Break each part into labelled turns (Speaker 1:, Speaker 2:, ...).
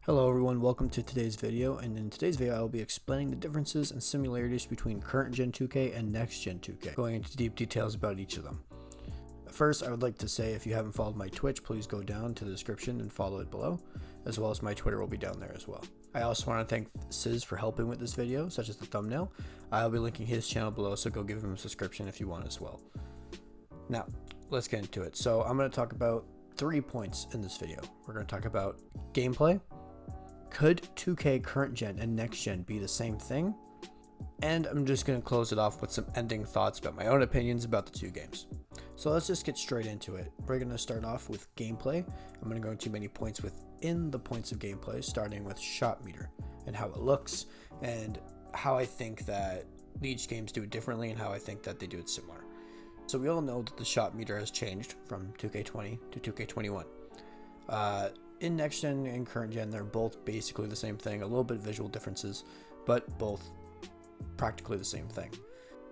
Speaker 1: Hello everyone, welcome to today's video, and in today's video I will be explaining the differences and similarities between current gen 2K and next gen 2K, going into deep details about each of them. First, I would like to say if you haven't followed my Twitch, please go down to the description and follow it below, as well as my Twitter will be down there as well. I also want to thank Sizz for helping with this video, such as the thumbnail. I'll be linking his channel below, so go give him a subscription if you want as well. Now, let's get into it. So I'm going to talk about 3 points in this video. We're going to talk about gameplay. Could 2K current gen and next gen be the same thing? And I'm just going to close it off with some ending thoughts about my own opinions about the two games. So let's just get straight into it. We're going to start off with gameplay. I'm going to go into many points within the points of gameplay, starting with shot meter and how it looks and how I think that each games do it differently and how I think that they do it similar. So we all know that the shot meter has changed from 2K20 to 2K21. In next gen and current gen, they're both basically the same thing, a little bit of visual differences, but both practically the same thing.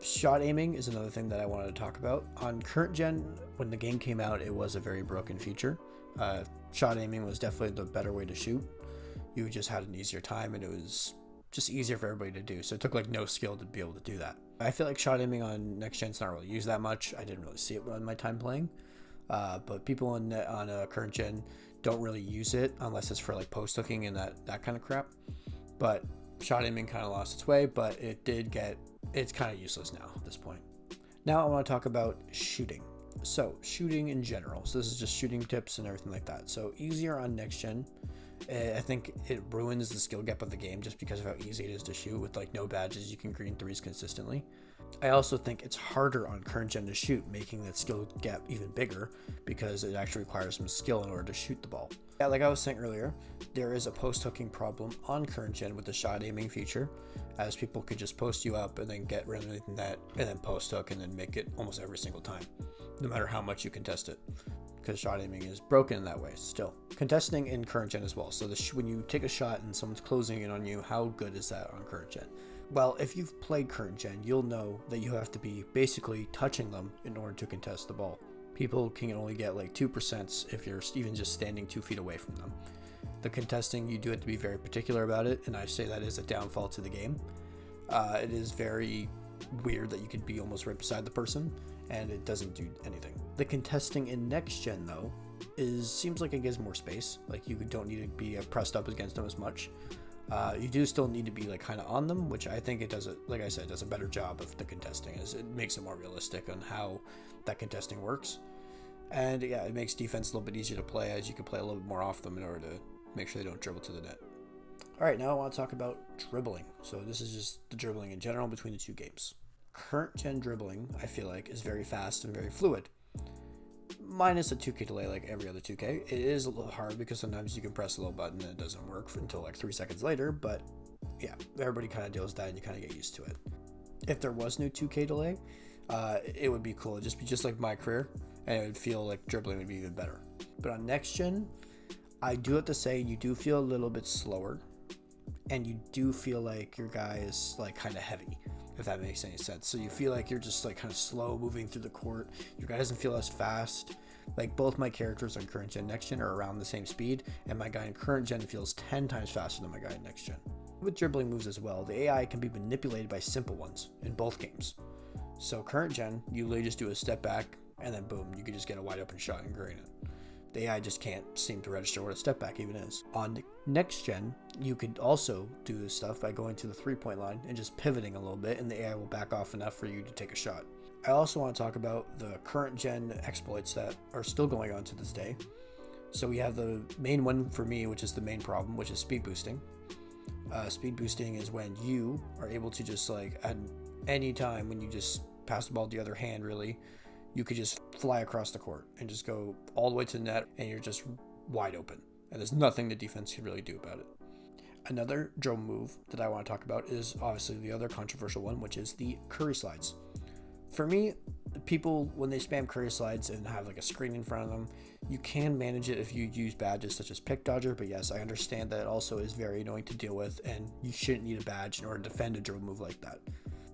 Speaker 1: Shot aiming is another thing that I wanted to talk about. On current gen, when the game came out, it was a very broken feature. Shot aiming was definitely the better way to shoot. You just had an easier time and it was just easier for everybody to do. So it took like no skill to be able to do that. I feel like shot aiming on next gen's not really used that much. I didn't really see it on my time playing. But people on current gen don't really use it unless it's for like post hooking and that kind of crap. But shot aiming kind of lost its way, but it's kind of useless now at this point. Now I want to talk about shooting. So shooting in general. So this is just shooting tips and everything like that. So easier on next gen. I think it ruins the skill gap of the game just because of how easy it is to shoot with like no badges. You can green threes consistently. I also think it's harder on current gen to shoot, making that skill gap even bigger because it actually requires some skill in order to shoot the ball. Yeah, like I was saying earlier, there is a post hooking problem on current gen with the shot aiming feature, as people could just post you up and then get rid of that and then post hook and then make it almost every single time, no matter how much you contest it, because shot aiming is broken in that way still. Contesting in current gen as well. So when you take a shot and someone's closing in on you, how good is that on current gen? Well, if you've played current gen, you'll know that you have to be basically touching them in order to contest the ball. People can only get like 2% if you're even just standing 2 feet away from them. The contesting, you do have to be very particular about it, and I say that is a downfall to the game. It is very weird that you could be almost right beside the person, and it doesn't do anything. The contesting in next gen, though, seems like it gives more space. Like you don't need to be pressed up against them as much. You do still need to be like kind of on them, which I think it does, like I said, does a better job of the contesting, as it makes it more realistic on how that contesting works. And yeah, it makes defense a little bit easier to play, as you can play a little bit more off them in order to make sure they don't dribble to the net. Alright, now I want to talk about dribbling. So this is just the dribbling in general between the two games. Current gen dribbling, I feel like, is very fast and very fluid. Minus a 2K delay like every other 2K. It is a little hard because sometimes you can press a little button and it doesn't work until like 3 seconds later, but yeah, everybody kind of deals with that and you kind of get used to it. If there was no 2K delay, it would be cool. It'd just be just like my career, and it would feel like dribbling would be even better. But on next gen, I do have to say you do feel a little bit slower, and you do feel like your guy is like kind of heavy, if that makes any sense. So you feel like you're just like kind of slow moving through the court. Your guy doesn't feel as fast. Like both my characters on current gen, next gen are around the same speed, and my guy in current gen feels 10 times faster than my guy in next gen. With dribbling moves as well, the AI can be manipulated by simple ones in both games. So current gen, you literally just do a step back and then boom, you can just get a wide open shot and green it. The AI just can't seem to register what a step back even is. On next gen, you could also do this stuff by going to the 3-point line and just pivoting a little bit, and the AI will back off enough for you to take a shot. I also want to talk about the current gen exploits that are still going on to this day. So we have the main one for me, which is the main problem, which is speed boosting. Speed boosting is when you are able to just like at any time when you just pass the ball to the other hand, really, you could just fly across the court and just go all the way to the net, and you're just wide open, and there's nothing the defense can really do about it. Another dribble move that I want to talk about is obviously the other controversial one, which is the curry slides. For me, people, when they spam curry slides and have like a screen in front of them, you can manage it if you use badges such as pick dodger, but yes, I understand that it also is very annoying to deal with, and you shouldn't need a badge in order to defend a dribble move like that.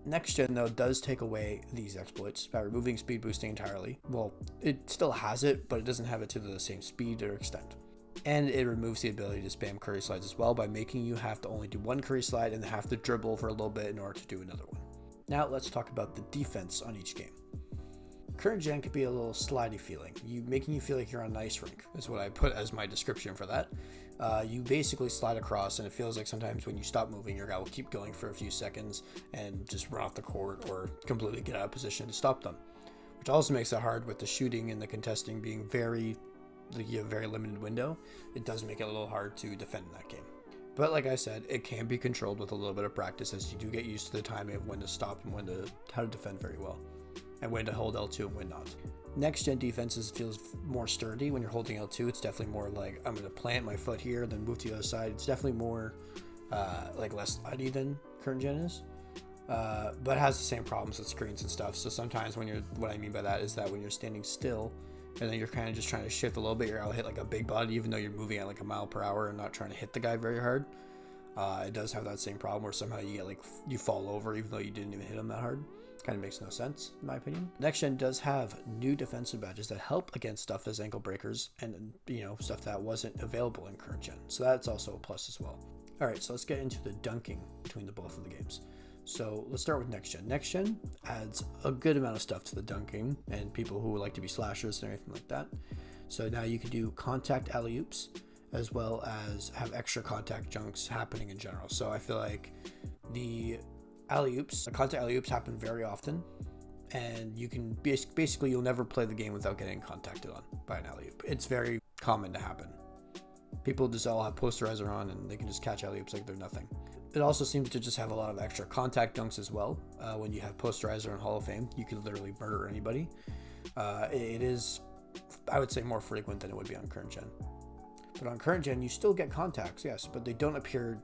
Speaker 1: Next gen, though, does take away these exploits by removing speed boosting entirely. Well, it still has it, but it doesn't have it to the same speed or extent. And it removes the ability to spam curry slides as well by making you have to only do one curry slide and then have to dribble for a little bit in order to do another one. Now let's talk about the defense on each game. Current gen could be a little slidey feeling, making you feel like you're on an ice rink is what I put as my description for that. You basically slide across, and it feels like sometimes when you stop moving, your guy will keep going for a few seconds and just run off the court or completely get out of position to stop them, which also makes it hard with the shooting and the contesting being you have a very limited window. It does make it a little hard to defend in that game. But like I said, it can be controlled with a little bit of practice, as you do get used to the timing of when to stop and how to defend very well, and when to hold L2 and when not. Next gen defenses feels more sturdy when you're holding L2. It's definitely more like, I'm going to plant my foot here, then move to the other side. It's definitely more less slidey than current gen is, but has the same problems with screens and stuff. So sometimes what I mean by that is that when you're standing still, and then you're kind of just trying to shift a little bit, you're out hit like a big body, even though you're moving at like a mile per hour and not trying to hit the guy very hard. It does have that same problem where somehow you fall over even though you didn't even hit him that hard. Kind of makes no sense in my opinion. Next gen does have new defensive badges that help against stuff as ankle breakers and stuff that wasn't available in current gen. So that's also a plus as well. All right, so let's get into the dunking between both of the games. So let's start with next gen. Next gen adds a good amount of stuff to the dunking and people who like to be slashers and everything like that. So now you can do contact alley-oops as well as have extra contact junks happening in general. So I feel like the contact alley-oops happen very often, and you can basically you'll never play the game without getting contacted on by an alley-oop. It's very common to happen. People just all have posterizer on and they can just catch alley-oops like they're nothing. It also seems to just have a lot of extra contact dunks as well. When you have posterizer in Hall of Fame, you can literally murder anybody. It is, I would say, more frequent than it would be on current gen. But on current gen, you still get contacts, yes, but they don't appear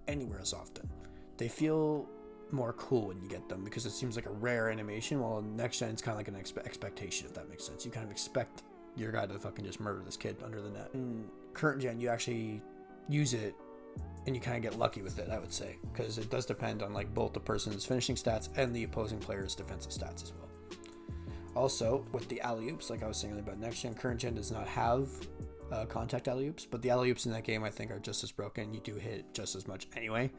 Speaker 1: anywhere as often. They feel more cool when you get them because it seems like a rare animation, while in next gen it's kind of like an expectation, if that makes sense. You kind of expect your guy to fucking just murder this kid under the net. In current gen, you actually use it and you kind of get lucky with it, I would say, because it does depend on like both the person's finishing stats and the opposing player's defensive stats as well. Also, with the alley-oops, like I was saying about next gen, current gen does not have contact alley-oops, but the alley-oops in that game I think are just as broken. You do hit just as much anyway,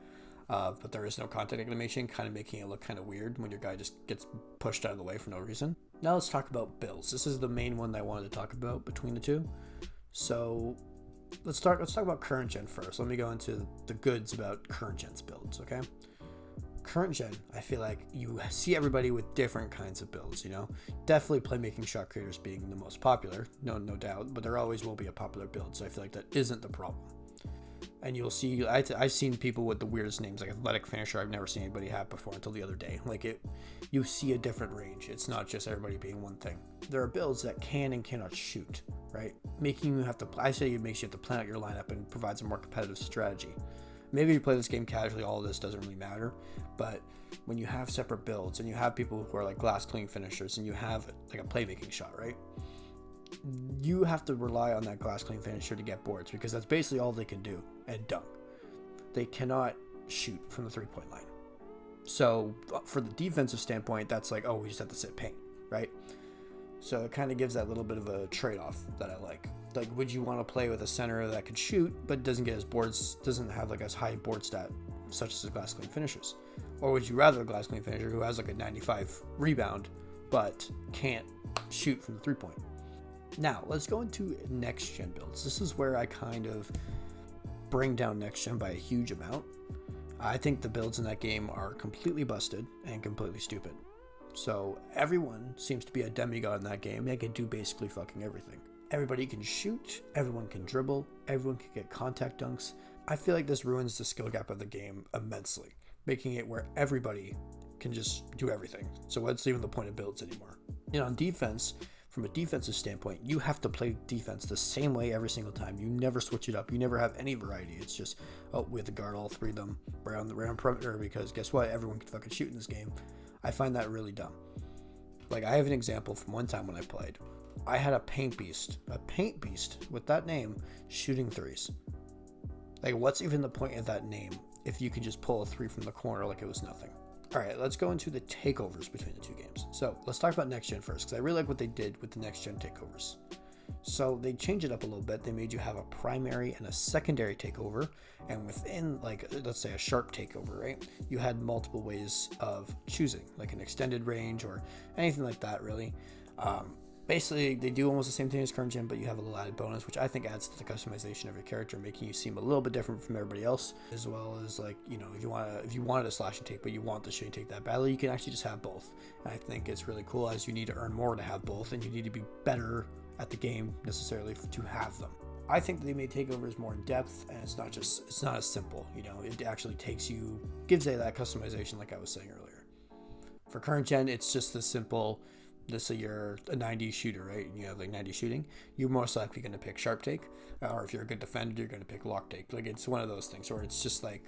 Speaker 1: but there is no contact animation, kind of making it look kind of weird when your guy just gets pushed out of the way for no reason. Now let's talk about builds. This is the main one that I wanted to talk about between the two. So let's talk about current gen first. Let me go into the goods about current gen's builds, okay? Current gen, I feel like you see everybody with different kinds of builds, definitely playmaking shot creators being the most popular, no doubt, but there always will be a popular build, so I feel like that isn't the problem. And you'll see, I've seen people with the weirdest names, like athletic finisher. I've never seen anybody have before until the other day. You see a different range. It's not just everybody being one thing. There are builds that can and cannot shoot, right? Making you have to, I say it makes you have to plan out your lineup and provides a more competitive strategy. Maybe you play this game casually, all of this doesn't really matter. But when you have separate builds and you have people who are like glass clean finishers and you have like a playmaking shot, right? You have to rely on that glass clean finisher to get boards because that's basically all they can do and dunk. They cannot shoot from the 3-point line. So for the defensive standpoint, that's like, oh, we just have to sit paint, right? So it kind of gives that little bit of a trade-off that I like. Like, would you want to play with a center that can shoot but doesn't get his boards, doesn't have like as high board stat such as the glass clean finishers? Or would you rather a glass clean finisher who has like a 95 rebound but can't shoot from the 3-point? Now, let's go into next gen builds. This is where I kind of bring down next gen by a huge amount. I think the builds in that game are completely busted and completely stupid. So everyone seems to be a demigod in that game. They can do basically fucking everything. Everybody can shoot, everyone can dribble, everyone can get contact dunks. I feel like this ruins the skill gap of the game immensely, making it where everybody can just do everything. So what's even the point of builds anymore? On defense, from a defensive standpoint, you have to play defense the same way every single time. You never switch it up. You never have any variety. It's just, oh, we have to guard all three of them around the perimeter because guess what? Everyone can fucking shoot in this game. I find that really dumb. Like, I have an example from one time when I played. I had a paint beast with that name shooting threes. Like, what's even the point of that name if you can just pull a three from the corner like it was nothing? All right, let's go into the takeovers between the two games. So let's talk about next gen first, because I really like what they did with the next gen takeovers. So they changed it up a little bit. They made you have a primary and a secondary takeover, and within, like, let's say a sharp takeover, right, you had multiple ways of choosing, like an extended range or anything like that, really. Basically, they do almost the same thing as current gen, but you have a little added bonus, which I think adds to the customization of your character, making you seem a little bit different from everybody else. As well as, like, you know, if you wanted a slash and take, but you want the shoot and take that badly, you can actually just have both. And I think it's really cool, as you need to earn more to have both, and you need to be better at the game necessarily to have them. I think that they made takeovers more in depth, and it's not as simple. You know, it actually gives you that customization, like I was saying earlier. For current gen, it's just the simple. Let's say you're a 90 shooter, right? And you have like 90 shooting. You're most likely going to pick sharp take, or if you're a good defender, you're going to pick lock take. Like, it's one of those things where it's just like,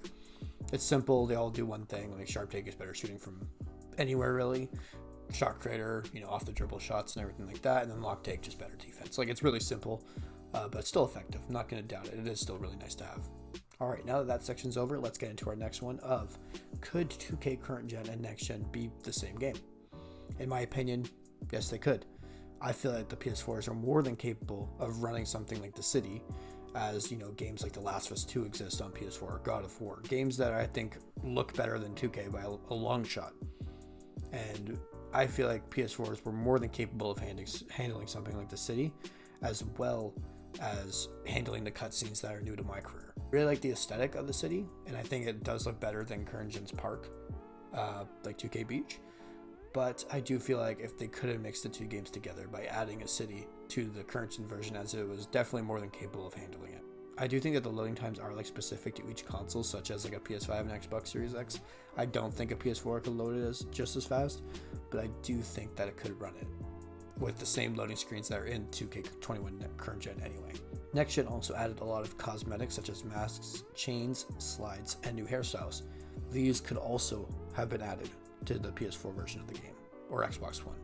Speaker 1: it's simple. They all do one thing. Like, sharp take is better shooting from anywhere, really. Shot creator, you know, off the dribble shots and everything like that. And then lock take, just better defense. Like, it's really simple, but still effective. I'm not going to doubt it. It is still really nice to have. All right, now that section's over, let's get into our next one of, could 2K current gen and next gen be the same game? In my opinion, yes, they could. I feel like the PS4s are more than capable of running something like The City, as, you know, games like The Last of Us 2 exist on PS4, or God of War, games that I think look better than 2K by a long shot. And I feel like PS4s were more than capable of handling something like The City, as well as handling the cutscenes that are new to my career. I really like the aesthetic of The City, and I think it does look better than current gen's Park, like 2K Beach. But I do feel like if they could have mixed the two games together by adding a city to the current gen version, as it was definitely more than capable of handling it. I do think that the loading times are like specific to each console, such as like a PS5 and Xbox Series X. I don't think a PS4 could load it just as fast, but I do think that it could run it with the same loading screens that are in 2K21 current gen anyway. Next gen also added a lot of cosmetics such as masks, chains, slides, and new hairstyles. These could also have been added to the PS4 version of the game, or Xbox One.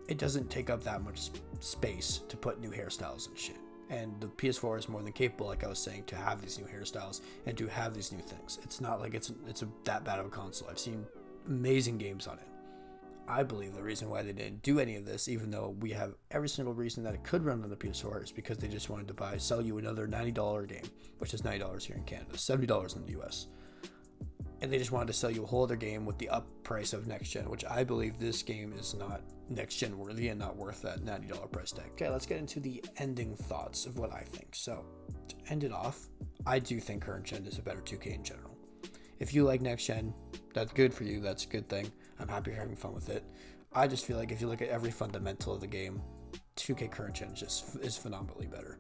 Speaker 1: It doesn't take up that much space to put new hairstyles and shit. And the PS4 is more than capable, like I was saying, to have these new hairstyles and to have these new things. It's not like it's that bad of a console. I've seen amazing games on it. I believe the reason why they didn't do any of this, even though we have every single reason that it could run on the PS4, is because they just wanted to sell you another $90 game, which is $90 here in Canada, $70 in the US. And they just wanted to sell you a whole other game with the up price of next gen, which I believe this game is not next gen worthy and not worth that $90 price tag. Okay, let's get into the ending thoughts of what I think. So to end it off, I do think current gen is a better 2K in general. If you like next gen, that's good for you. That's a good thing. I'm happy you're having fun with it. I just feel like if you look at every fundamental of the game, 2K current gen just is phenomenally better.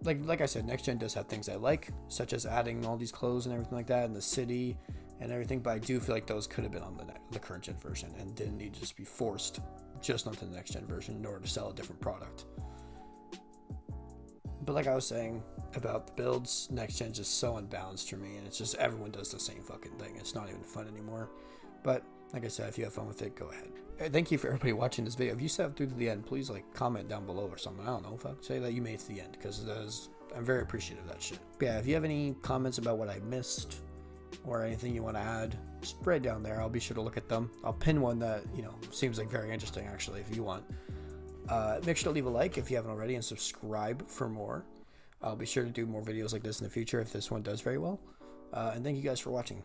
Speaker 1: Like I said, next gen does have things I like, such as adding all these clothes and everything like that, and the city and everything, but I do feel like those could have been on the current gen version and didn't need to just be forced just onto the next gen version in order to sell a different product. But like I was saying about the builds, next gen is just so unbalanced for me, and it's just everyone does the same fucking thing. It's not even fun anymore. But like I said, if you have fun with it, go ahead. Thank you for everybody watching this video. If you sat through to the end, please like comment down below or something. I don't know, say that you made it to the end, because I'm very appreciative of that shit. But yeah, if you have any comments about what I missed or anything you want to add, just write down there. I'll be sure to look at them. I'll pin one that, you know, seems like very interesting actually, if you want. Make sure to leave a like if you haven't already, and subscribe for more. I'll be sure to do more videos like this in the future if this one does very well. And thank you guys for watching.